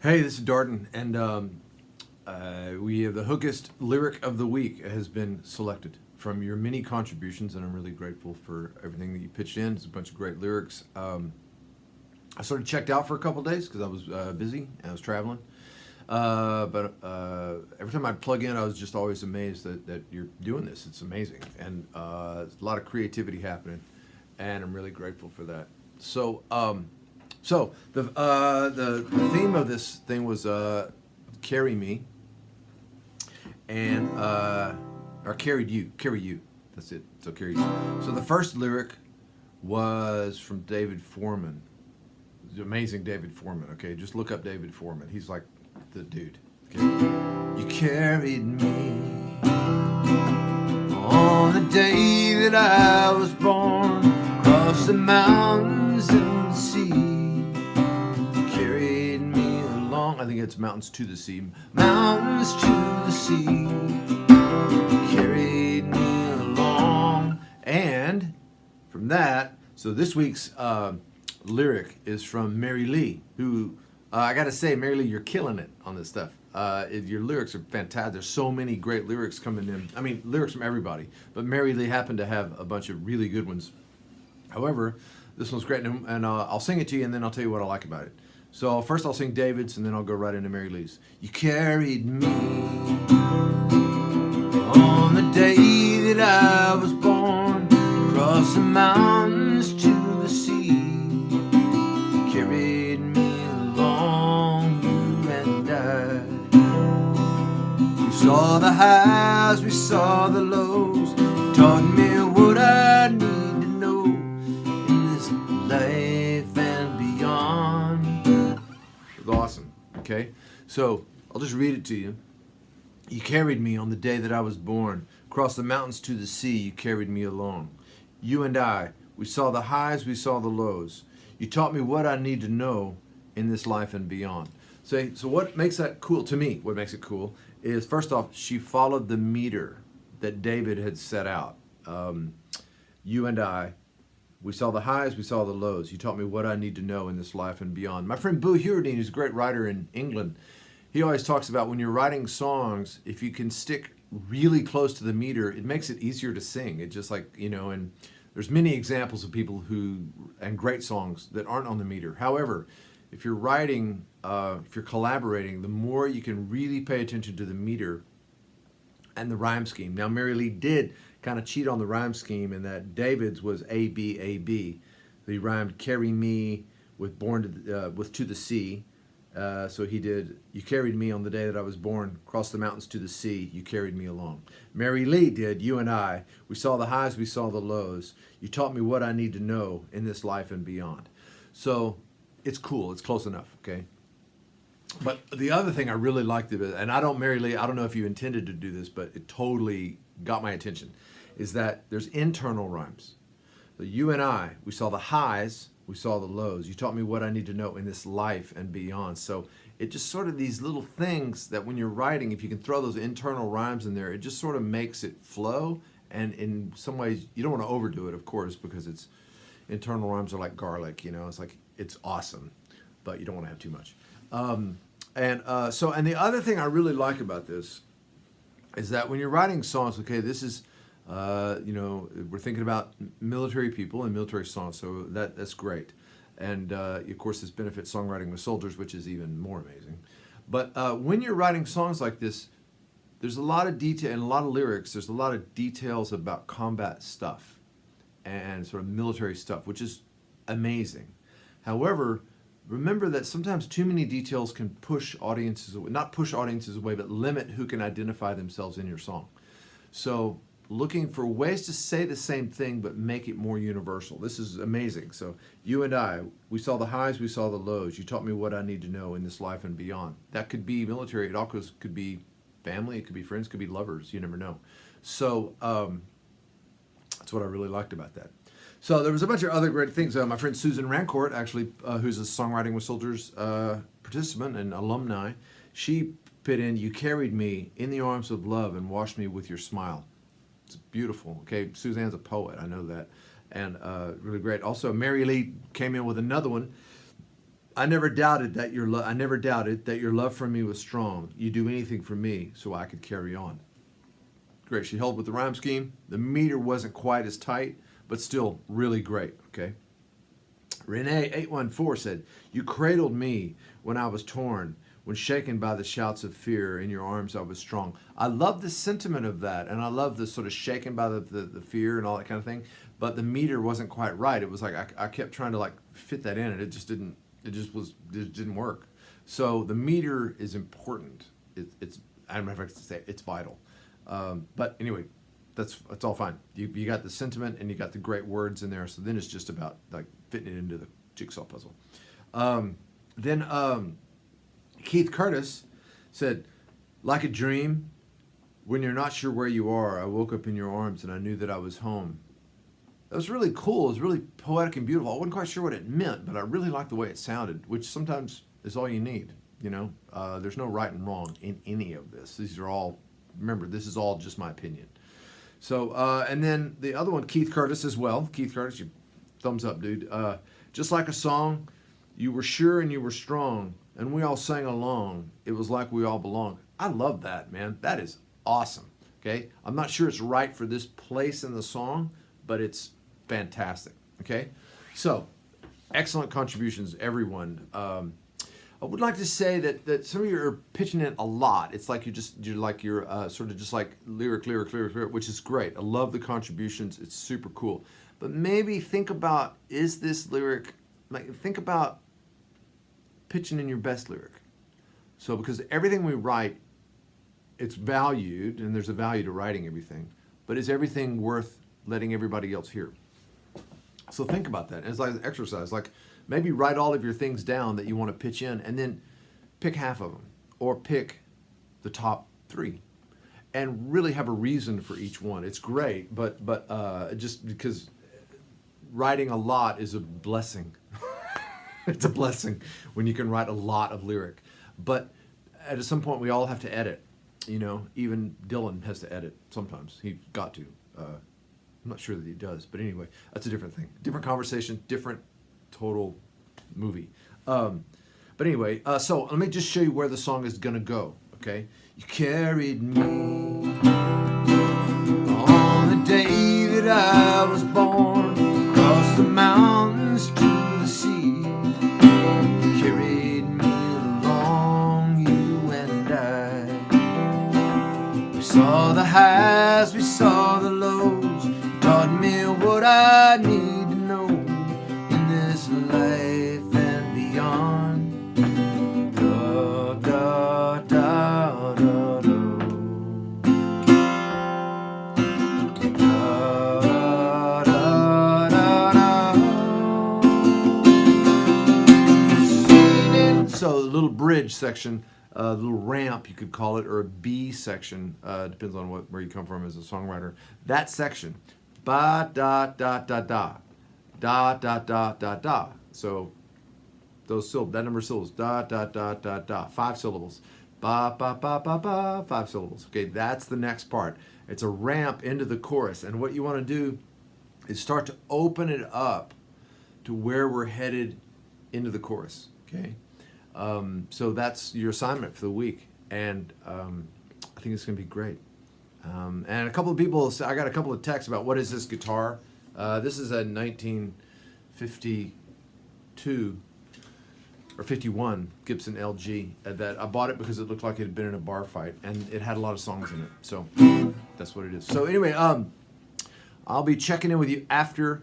Hey, this is Darden, and we have the Hookist lyric of the week has been selected from your many contributions, and I'm really grateful for everything that you pitched in. It's a bunch of great lyrics. I sort of checked out for a couple days because I was busy and I was traveling. But every time I'd plug in, I was just always amazed that you're doing this. It's amazing, and there's a lot of creativity happening, and I'm really grateful for that. So the theme of this thing was "Carry Me," and or carry you. That's it. So carry you. So the first lyric was from David Foreman. The amazing David Foreman. Okay, just look up David Foreman. He's like the dude. Okay, you carried me on the day that I was born, across the mountains and the sea. I think it's mountains to the sea. Mountains to the sea. Carried me along. And from that, so this week's lyric is from Mary Lee, who, I gotta say, Mary Lee, you're killing it on this stuff. Your lyrics are fantastic. There's so many great lyrics coming in. I mean, lyrics from everybody. But Mary Lee happened to have a bunch of really good ones. However, this one's great, and I'll sing it to you, and then I'll tell you what I like about it. So first I'll sing David's, and then I'll go right into Mary Lee's. You carried me on the day that I was born, across the mountains to the sea. You carried me along, you and I. We saw the highs, we saw the lows. You taught me what I need to know in this life and beyond. Awesome. Okay, so I'll just read it to you. You carried me on the day that I was born, across the mountains to the sea. You carried me along. You and I, we saw the highs, we saw the lows. You taught me what I need to know in this life and beyond. So what makes that cool to me? What makes it cool is, first off, she followed the meter that David had set out. You and I, we saw the highs, we saw the lows. You taught me what I need to know in this life and beyond. My friend Boo Hewerdine, who's a great writer in England, he always talks about when you're writing songs, if you can stick really close to the meter, it makes it easier to sing. It just like, and there's many examples of people and great songs that aren't on the meter. However, if you're writing, if you're collaborating, the more you can really pay attention to the meter and the rhyme scheme. Now, Mary Lee did kind of cheat on the rhyme scheme in that David's was A, B, A, B. So he rhymed carry me with with to the sea. So he did, you carried me on the day that I was born, across the mountains to the sea, you carried me along. Mary Lee did, you and I, we saw the highs, we saw the lows. You taught me what I need to know in this life and beyond. So it's cool, it's close enough, okay? But the other thing I really liked about it, and Mary Lee, I don't know if you intended to do this, but it totally got my attention, is that there's internal rhymes. So you and I, we saw the highs, we saw the lows. You taught me what I need to know in this life and beyond. So it just sort of these little things that when you're writing, if you can throw those internal rhymes in there, it just sort of makes it flow. And in some ways, you don't want to overdo it, of course, because internal rhymes are like garlic, it's like, it's awesome, but you don't want to have too much. And the other thing I really like about this is that when you're writing songs, okay, this is, we're thinking about military people and military songs, so that's great. And of course, this benefits Songwriting with Soldiers, which is even more amazing. But when you're writing songs like this, there's a lot of detail and a lot of lyrics. There's a lot of details about combat stuff and sort of military stuff, which is amazing. However, remember that sometimes too many details can push audiences away, not push audiences away, but limit who can identify themselves in your song. So looking for ways to say the same thing but make it more universal. This is amazing. So you and I, we saw the highs, we saw the lows. You taught me what I need to know in this life and beyond. That could be military. It also could be family. It could be friends. It could be lovers. You never know. So that's what I really liked about that. So there was a bunch of other great things. My friend Susan Rancourt, actually, who's a Songwriting with Soldiers participant and alumni, she put in, you carried me in the arms of love and washed me with your smile. It's beautiful. Okay, Suzanne's a poet, I know that, and really great. Also, Mary Lee came in with another one. I never doubted that your love for me was strong. You do anything for me so I could carry on. Great. She held with the rhyme scheme. The meter wasn't quite as tight, but still really great. Okay. Renee 814 said, "You cradled me when I was torn, when shaken by the shouts of fear. In your arms I was strong." I love the sentiment of that, and I love the sort of shaken by the fear and all that kind of thing. But the meter wasn't quite right. It was like I kept trying to like fit that in, and it just didn't. It didn't work. So the meter is important. It's I don't know if I can say it's vital. But anyway, that's all fine. You got the sentiment and you got the great words in there. So then it's just about like fitting it into the jigsaw puzzle. Then Keith Curtis said, "Like a dream, when you're not sure where you are, I woke up in your arms and I knew that I was home." That was really cool. It was really poetic and beautiful. I wasn't quite sure what it meant, but I really liked the way it sounded, which sometimes is all you need. You know, there's no right and wrong in any of this. These are all, remember, this is all just my opinion. So, and then the other one, Keith Curtis as well. Keith Curtis, you thumbs up, dude. "Just like a song, you were sure and you were strong, and we all sang along. It was like we all belonged." I love that, man. That is awesome. Okay, I'm not sure it's right for this place in the song, but it's fantastic. Okay, so excellent contributions, everyone. I would like to say that some of you are pitching in a lot. It's like you're sort of just like lyric, which is great. I love the contributions. It's super cool. But maybe think about, is this lyric, like think about pitching in your best lyric. So because everything we write, it's valued, and there's a value to writing everything, but is everything worth letting everybody else hear? So think about that. It's like an exercise. Like maybe write all of your things down that you want to pitch in, and then pick half of them, or pick the top 3, and really have a reason for each one. It's great, but just because writing a lot is a blessing. It's a blessing when you can write a lot of lyric. But at some point, we all have to edit. You know, even Dylan has to edit sometimes. He's got to. I'm not sure that he does, but anyway, that's a different thing. Different conversation, different total movie. But anyway, so let me just show you where the song is going to go, okay? "You carried me on the day that I was born, across the mountains to the sea. You carried me along, you and I. We saw the highs, we saw the lows, taught me what I need to know in this life and beyond. Da, da, da, da, da. Da, da, da, da. So the little bridge section, a little ramp you could call it, or a B section, depends on where you come from as a songwriter. That section, ba da da da da, da da da da da. So those syllables, that number of syllables, da da da da da, 5 syllables, ba ba ba ba ba, 5 syllables. Okay, that's the next part. It's a ramp into the chorus, and what you want to do is start to open it up to where we're headed into the chorus. Okay, so that's your assignment for the week, and I think it's going to be great. And a couple of people, I got a couple of texts about what is this guitar. This is a 1952 or 51 Gibson LG that I bought it because it looked like it had been in a bar fight, and it had a lot of songs in it. So that's what it is. So anyway, I'll be checking in with you after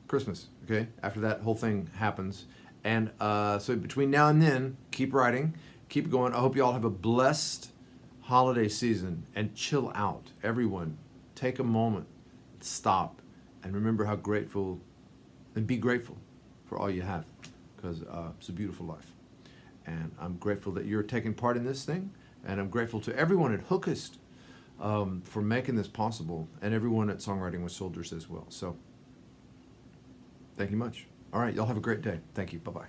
Christmas, okay? After that whole thing happens. And so between now and then, keep writing, keep going. I hope you all have a blessed holiday season, and chill out. Everyone, take a moment, stop, and remember how grateful, and be grateful for all you have, because it's a beautiful life. And I'm grateful that you're taking part in this thing, and I'm grateful to everyone at Hookist for making this possible, and everyone at Songwriting with Soldiers as well. So, thank you much. All right, y'all have a great day. Thank you. Bye-bye.